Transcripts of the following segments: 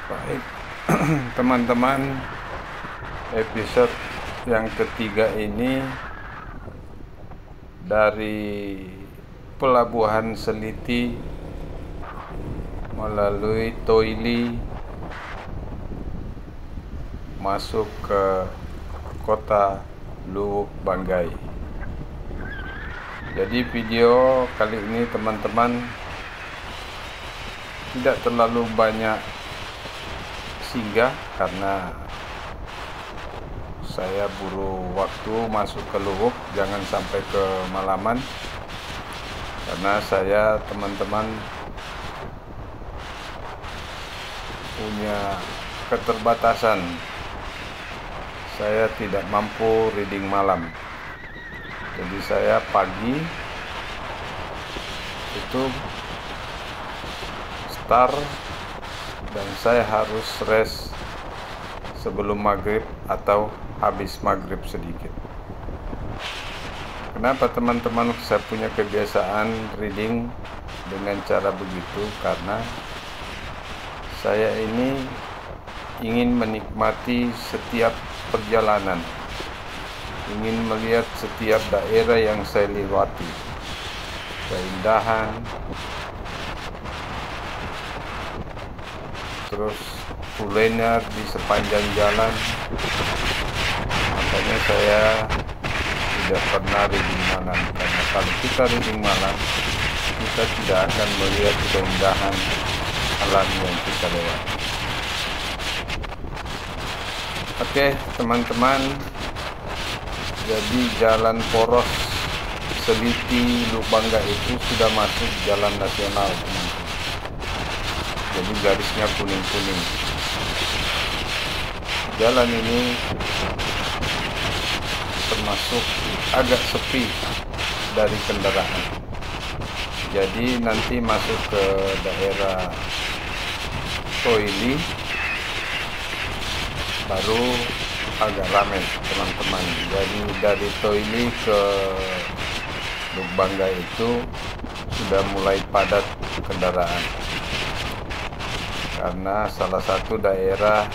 Baik, teman-teman, episode yang ketiga ini dari Pelabuhan Seliti melalui Toili masuk ke kota Luwuk Banggai. Jadi video kali ini teman-teman tidak terlalu banyak singgah karena saya buru waktu masuk ke Luwuk, jangan sampai kemalaman karena saya teman-teman punya keterbatasan, saya tidak mampu reading malam. Jadi saya pagi itu start dan saya harus rest sebelum maghrib atau habis maghrib sedikit. Kenapa teman-teman saya punya kebiasaan reading dengan cara begitu? Karena saya ini ingin menikmati setiap perjalanan, ingin melihat setiap daerah yang saya lewati, keindahan, terus kuliner di sepanjang jalan. Makanya saya tidak pernah reading malam, karena kalau kita reading malam kita tidak akan melihat keindahan alam yang kita lewati. Oke teman-teman, jadi jalan poros Seliti Luwuk Banggai itu sudah masuk jalan nasional teman-teman. Jadi garisnya kuning-kuning. Jalan ini termasuk agak sepi dari kendaraan. Jadi nanti masuk ke daerah Toili baru agak ramai teman-teman. Jadi dari Toili ke Luwuk Banggai itu sudah mulai padat kendaraan. Karena salah satu daerah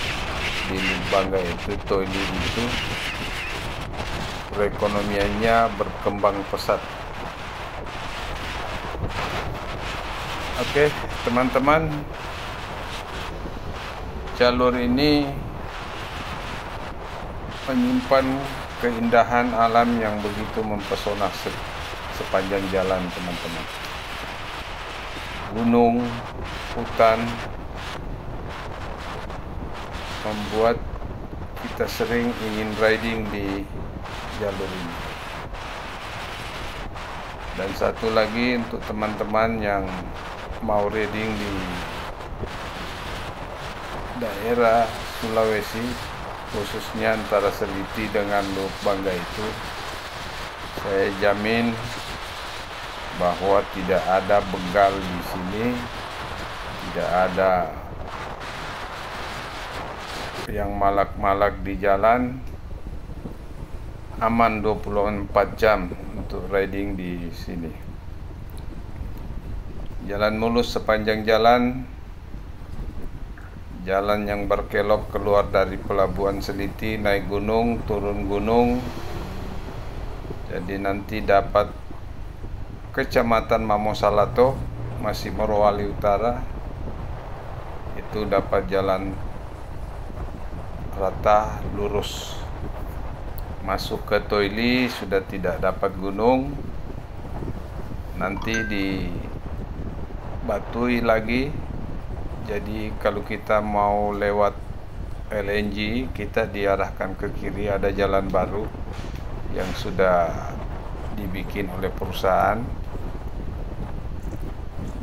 di Luwuk Banggai itu, Toili itu, perekonomiannya berkembang pesat. Oke, teman-teman, jalur ini menyimpan keindahan alam yang begitu mempesona sepanjang jalan teman-teman. Gunung, hutan, membuat kita sering ingin riding di jalur ini. Dan satu lagi untuk teman-teman yang mau riding di daerah Sulawesi, khususnya antara Seliti dengan Luwuk Banggai itu, saya jamin bahwa tidak ada begal di sini, tidak ada yang malak-malak di jalan, aman 24 jam untuk riding di sini. Jalan mulus sepanjang jalan, jalan yang berkelok keluar dari Pelabuhan Seliti, naik gunung, turun gunung. Jadi nanti dapat Kecamatan Mamosalato, masih Morowali Utara, itu dapat jalan rata lurus. Masuk ke Toili sudah tidak dapat gunung, nanti dibatui lagi. Jadi kalau kita mau lewat LNG, kita diarahkan ke kiri, ada jalan baru yang sudah dibikin oleh perusahaan.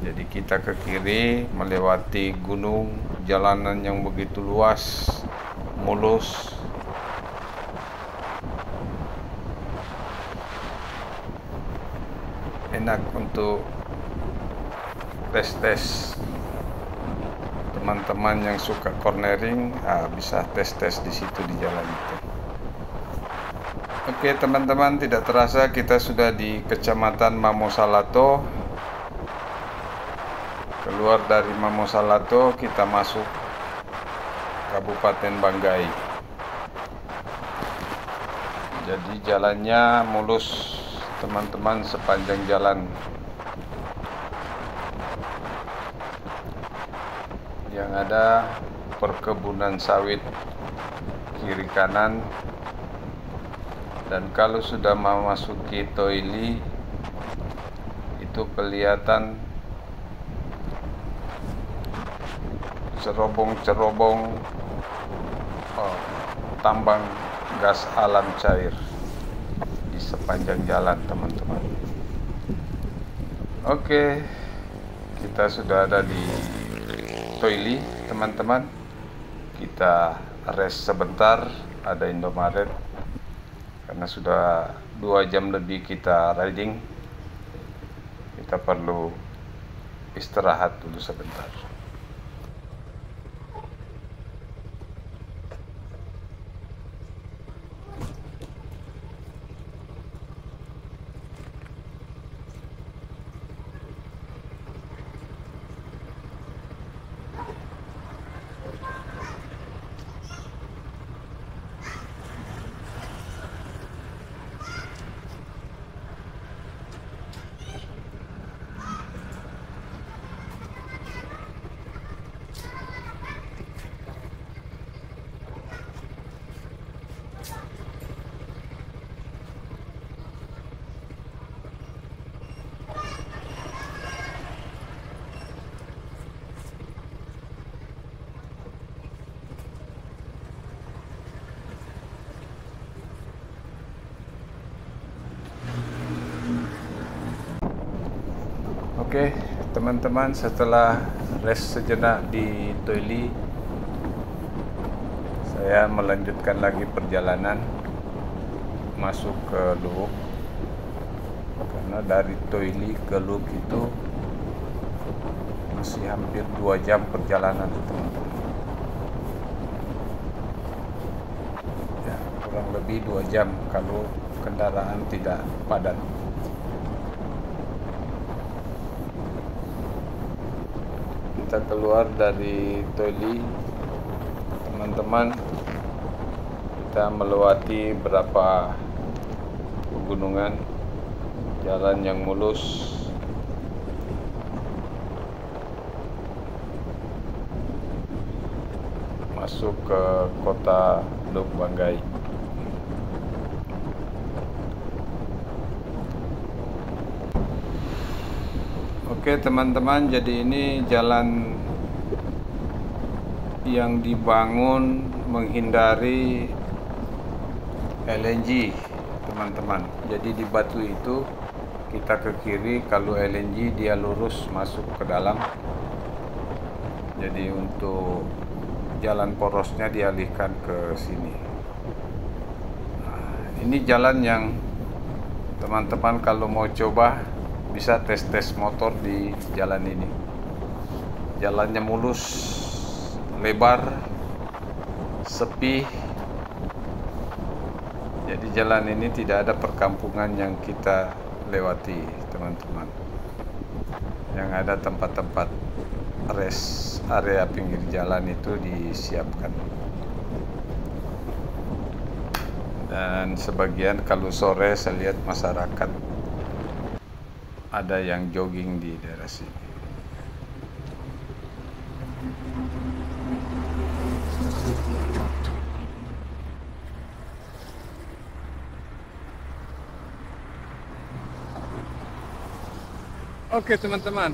Jadi kita ke kiri melewati gunung, jalanan yang begitu luas, mulus. Enak untuk tes-tes. Teman-teman yang suka cornering, bisa tes-tes di situ di jalan itu. Oke teman-teman, tidak terasa kita sudah di Kecamatan Mamosalato. Keluar dari Mamosalato kita masuk Kabupaten Banggai. Jadi jalannya mulus teman-teman sepanjang jalan. Yang ada perkebunan sawit kiri kanan, dan kalau sudah memasuki Toili itu kelihatan cerobong-cerobong tambang gas alam cair di sepanjang jalan, teman-teman. Oke, kita sudah ada di Toili, teman-teman. Kita rest sebentar, ada Indomaret karena sudah 2 jam lebih kita riding. Kita perlu istirahat dulu sebentar. Oke, teman-teman, setelah rest sejenak di Toili, saya melanjutkan lagi perjalanan masuk ke Luwuk. Karena dari Toili ke Luwuk itu masih hampir 2 jam perjalanan, teman-teman. Ya, kurang lebih 2 jam kalau kendaraan tidak padat. Kita keluar dari Toili, teman-teman. Kita melewati beberapa pegunungan, jalan yang mulus. Masuk ke kota Luwuk Banggai. Oke, teman-teman, jadi ini jalan yang dibangun menghindari LNG, teman-teman. Jadi di batu itu kita ke kiri, kalau LNG dia lurus masuk ke dalam. Jadi untuk jalan porosnya dialihkan ke sini. Nah, ini jalan yang teman-teman kalau mau coba bisa tes motor di jalan ini. Jalannya mulus, lebar, sepi. Jadi jalan ini tidak ada perkampungan yang kita lewati, teman-teman. Yang ada tempat-tempat rest, area pinggir jalan itu disiapkan. Dan sebagian kalau sore saya lihat masyarakat ada yang jogging di daerah sini. Oke, teman-teman,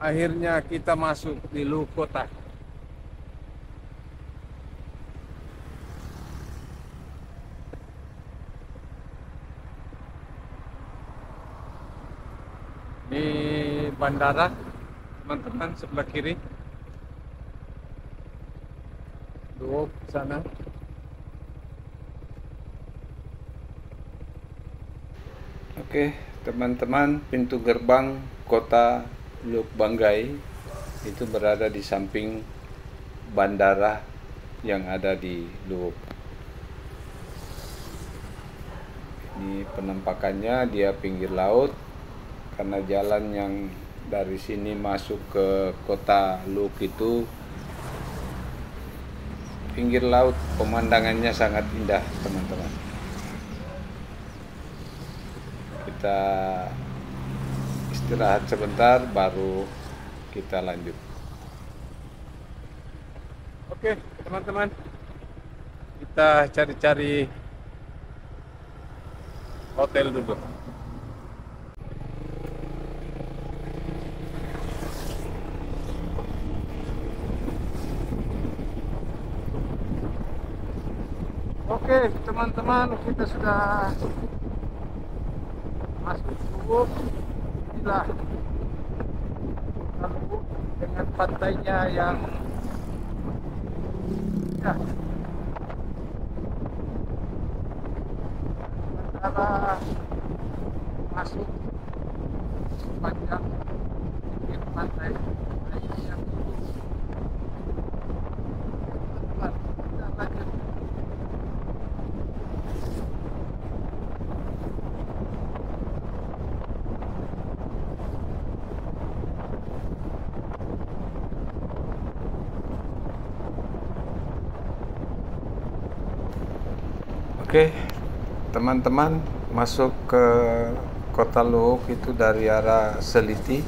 akhirnya kita masuk di Luwuk kota. Di bandara, teman-teman, sebelah kiri. Luwuk sana. Oke, teman-teman, pintu gerbang kota Luwuk Banggai itu berada di samping bandara yang ada di Luwuk. Ini penampakannya, dia pinggir laut. Karena jalan yang dari sini masuk ke kota Luwuk itu pinggir laut, pemandangannya sangat indah teman-teman. Kita istirahat sebentar baru kita lanjut. Oke teman-teman, kita cari-cari hotel dulu. Oke teman-teman, kita sudah masuk Luwuk. Inilah Luwuk dengan pantainya yang ya, antara masuk sepanjang pinggir pantai yang teman-teman, kita lanjut. Oke teman-teman, masuk ke kota Luwuk itu dari arah Seliti.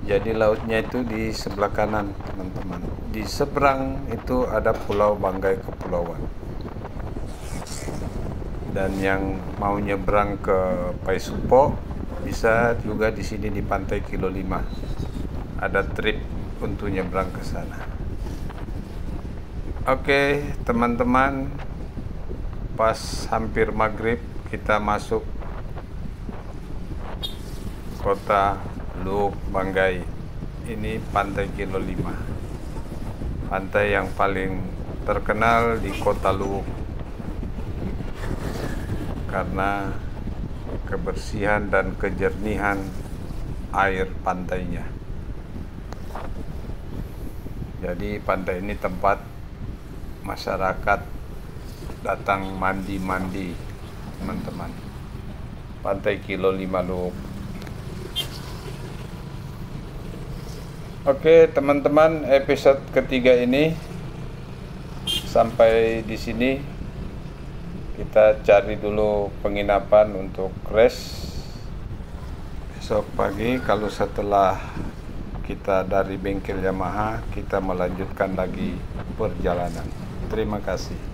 Jadi lautnya itu di sebelah kanan teman-teman. Di seberang itu ada Pulau Banggai Kepulauan. Dan yang mau nyebrang ke Paisupo bisa juga di sini di Pantai Kilo 5. Ada trip untuk nyebrang ke sana. Oke teman-teman, pas hampir maghrib kita masuk kota Luwuk Banggai. Ini Pantai Kilo 5, pantai yang paling terkenal di kota Luwuk karena kebersihan dan kejernihan air pantainya. Jadi pantai ini tempat masyarakat datang mandi-mandi teman-teman. Pantai Kilo 5 Luwuk. Oke teman-teman, episode ketiga ini sampai di sini. Kita cari dulu penginapan untuk rest. Besok pagi kalau setelah kita dari bengkel Yamaha, kita melanjutkan lagi perjalanan. Terima kasih.